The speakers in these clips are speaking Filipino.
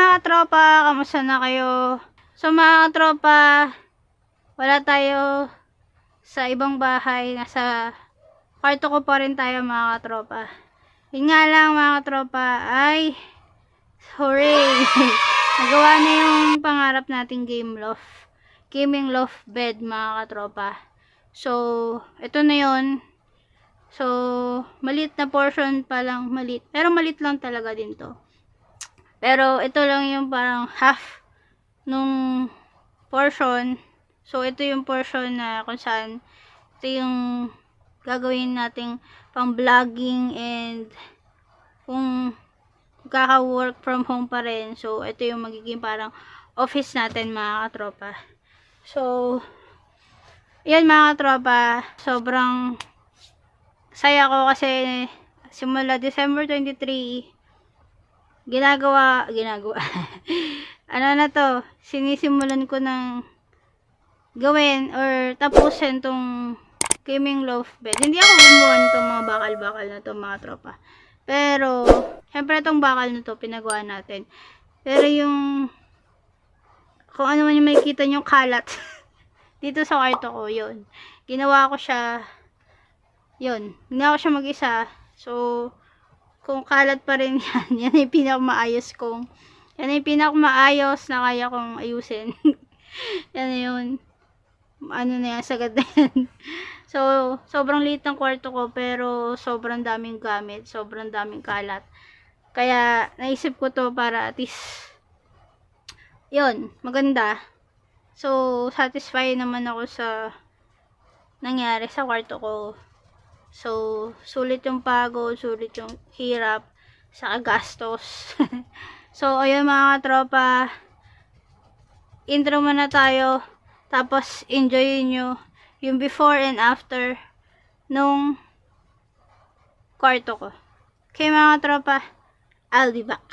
mga katropa, kamusta na kayo? So mga katropa, wala tayo sa ibang bahay, nasa kwarto ko pa rin tayo mga katropa. Yun nga lang mga katropa ay hooray! Nagawa na yung pangarap nating gaming loft bed mga katropa. So ito na yun. So maliit na portion pa lang, pero maliit lang talaga din to. Pero ito lang yung parang half nung portion. So ito yung portion na kung saan ito yung gagawin nating pang vlogging and kung kaka-work from home pa rin. So ito yung magiging parang office natin mga katropa. So yan mga katropa, sobrang saya ko kasi simula December 23 ginagawa ano na to, sinisimulan ko ng gawin or tapusin tong gaming loft bed. Hindi ako gumawa nitong mga bakal-bakal na to mga tropa, pero syempre tong bakal na to pinagawa natin, pero yung kung ano man yung makikita nyo kalat dito sa kwarto ko, yun ginawa ko siya mag-isa. So kung kalat pa rin yan, yan yung pinakamaayos na kaya kong ayusin. Yan yun. Ano na yan, sagad na yan. So, sobrang liit ng kwarto ko, pero sobrang daming gamit, sobrang daming kalat. Kaya, naisip ko to para at least, yun, maganda. So, satisfied naman ako sa nangyari sa kwarto ko. So, sulit yung pagod, sulit yung hirap, sa gastos. So, ayun mga tropa, intro muna tayo, tapos enjoy nyo yung before and after nung kwarto ko. Okay mga tropa, I'll be back.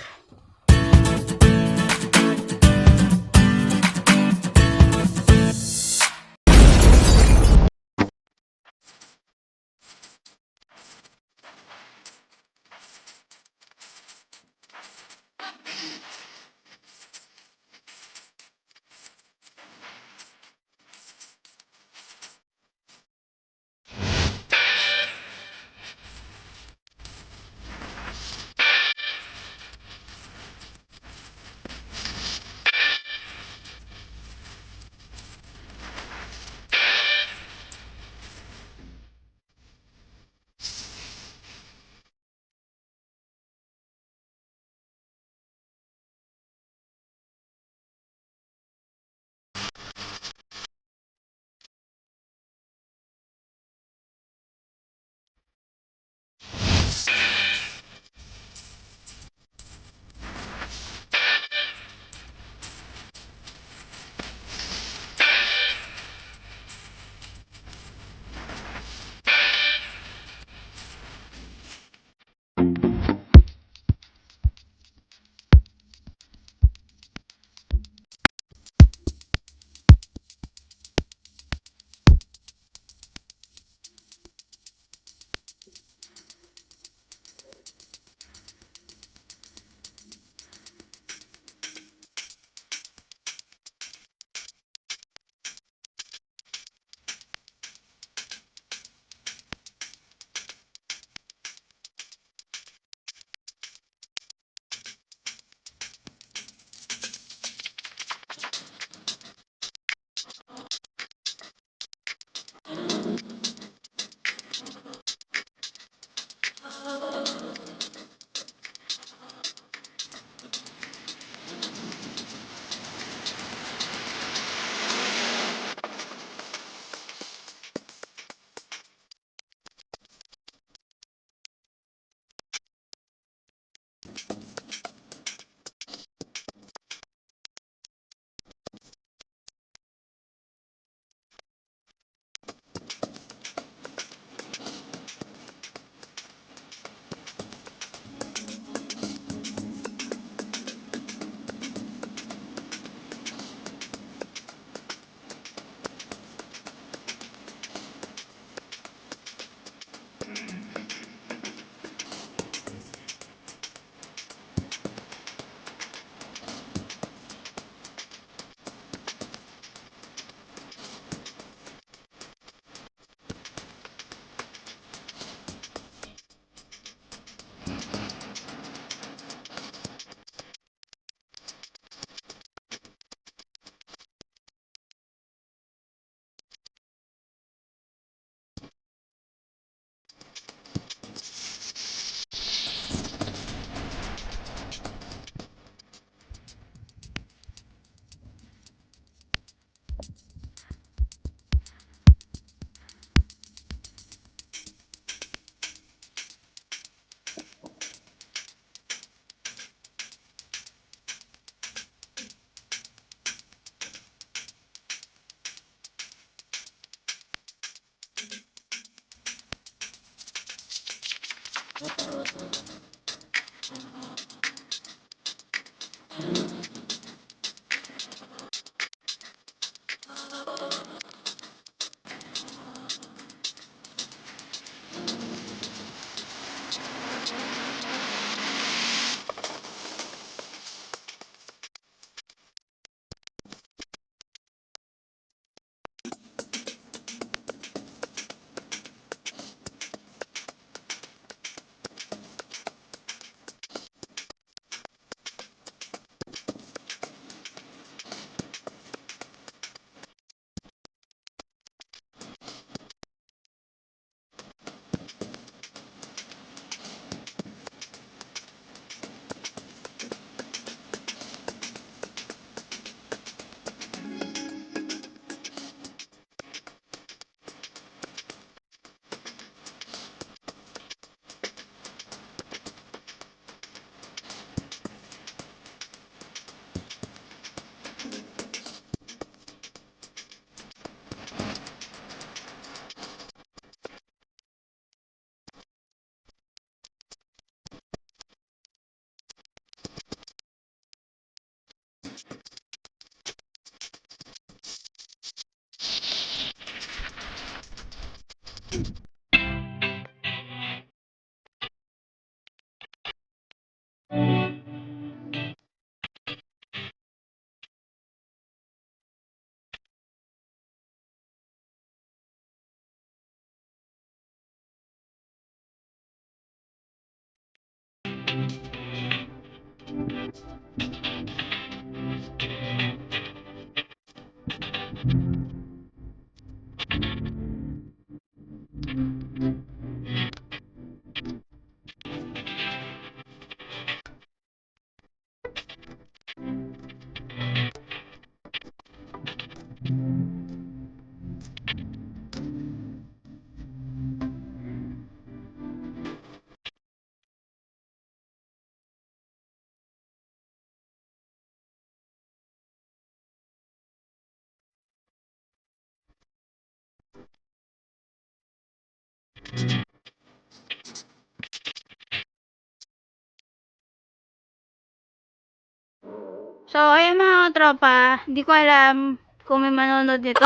So, ayun mga katropa, hindi ko alam kung may manonood nito.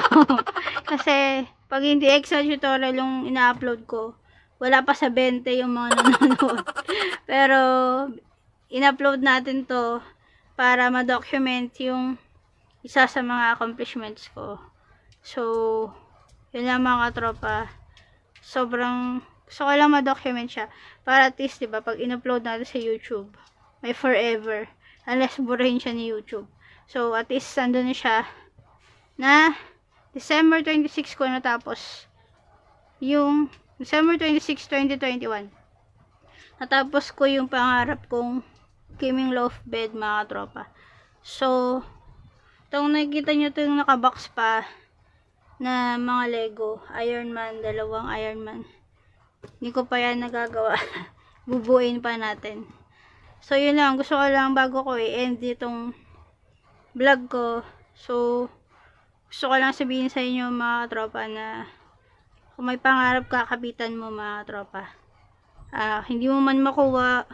Kasi, pag hindi extra tutorial yung ina-upload ko, wala pa sa 20 yung mga nanonood. Pero, in-upload natin to para ma-document yung isa sa mga accomplishments ko. So, yun lang mga katropa. Sobrang, gusto ko lang ma-document siya. Para at least, diba, pag in-upload natin sa YouTube, may forever. Unless burahin siya ni YouTube. So, at least, andun na siya na December 26 ko natapos yung December 26, 2021. Natapos ko yung pangarap kong gaming loaf bed mga tropa. So, itong nakikita nyo ito yung nakabox pa na mga Lego. Iron Man, dalawang Iron Man. Hindi ko pa yan nagagawa. Bubuin pa natin. So, yun lang. Gusto ko lang bago ko i-end itong vlog ko. So, gusto ko lang sabihin sa inyo mga tropa na kung may pangarap ka, kapitan mo mga tropa. Hindi mo man makuha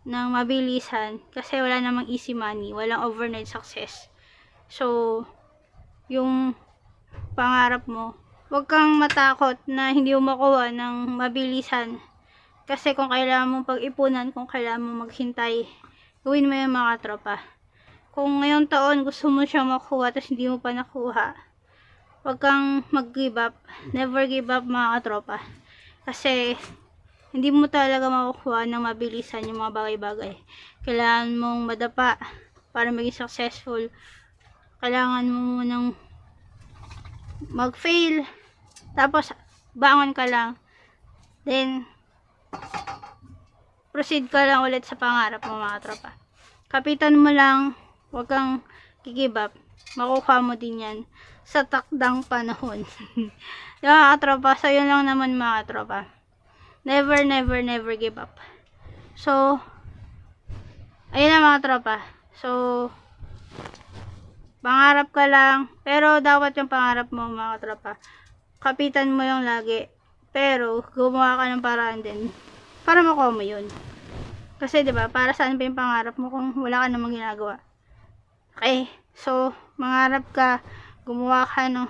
ng mabilisan kasi wala namang easy money. Walang overnight success. So, yung pangarap mo, huwag kang matakot na hindi mo makuha ng mabilisan. Kasi kung kailangan mong pag-ipunan, kung kailangan mong maghintay, gawin mo yung mga tropa. Kung ngayong taon gusto mo siyang makuha tapos hindi mo pa nakuha, huwag kang mag-give up. Never give up mga tropa. Kasi hindi mo talaga makukuha ng mabilisan yung mga bagay-bagay. Kailangan mong madapa para maging successful. Kailangan mo munang mag-fail. Tapos bangon ka lang. Then proceed ka lang ulit sa pangarap mo mga tropa. Kapitan mo lang, huwag kang give up. Makukuha mo din yan sa takdang panahon. Diba mga tropa? So yun lang naman mga tropa. Never, never, never give up. So, ayun na mga tropa. So, pangarap ka lang, pero dapat yung pangarap mo mga tropa, kapitan mo yung lagi. Pero, gumawa ka ng paraan din para makuha mo yun. Kasi 'di ba, para saan pa yung pangarap mo kung wala ka namang ginagawa? Okay, so mangarap ka, gumawa ka ng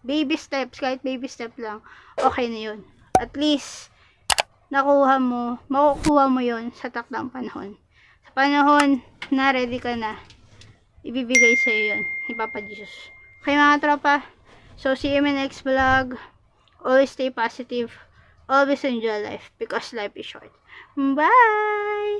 baby steps, kahit baby step lang, okay na yun. At least, makukuha mo yun sa takdang panahon. Sa panahon na ready ka na, ibibigay sa'yo yun, ni Papa Jesus. Okay mga tropa, so see you in my next vlog. Always stay positive, always enjoy life, because life is short. Bye!